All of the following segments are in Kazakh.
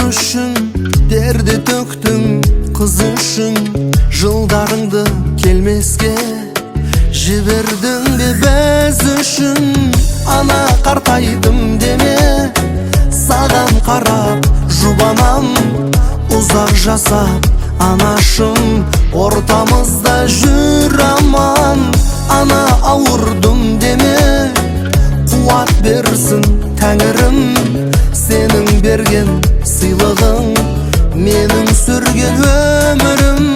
үшін дерді төктің, қыз үшін жылдарыңды келмеске жібердің бе біз үшін? Ана қартайдым деме, саған қарап жұбанам, ұзақ жасап анашым, ортамызда жүр аман. Ана ауырдым деме, қуат берсін тәңірім, сенің берген сыйлығың менің сүрген өмірім.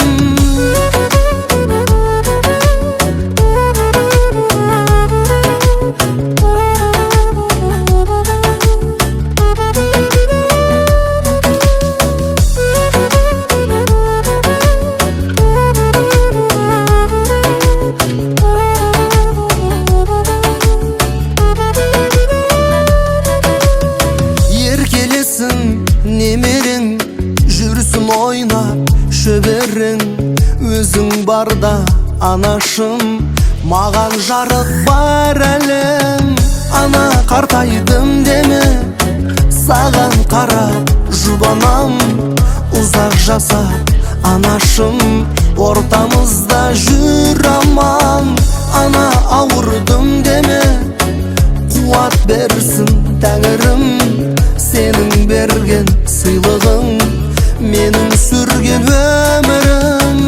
Немерең жүрсін ойнап шөберең, өзің барда анашым, маған жарық бар әлем. Ана қартайдым деме, саған қарап жұбанам, ұзақ жасап анашым, ортамызда жүр аман. Ана ауырдым деме, қуат берсін тәңірім, сенің берген сыйлығың менің сүрген өмірім.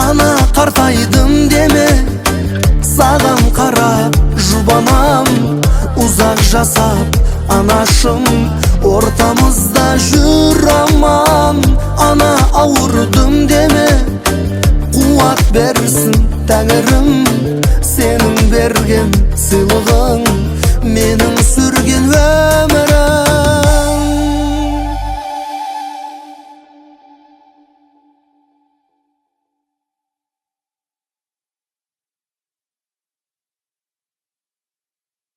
Ана қартайдым деме, саған қарап жұбанам, ұзақ жасап анашым, ортамызда жүр аман. Ана ауырдым деме, қуат берсін тәңірім, сенің берген сыйлығың менің сүрген өмірім.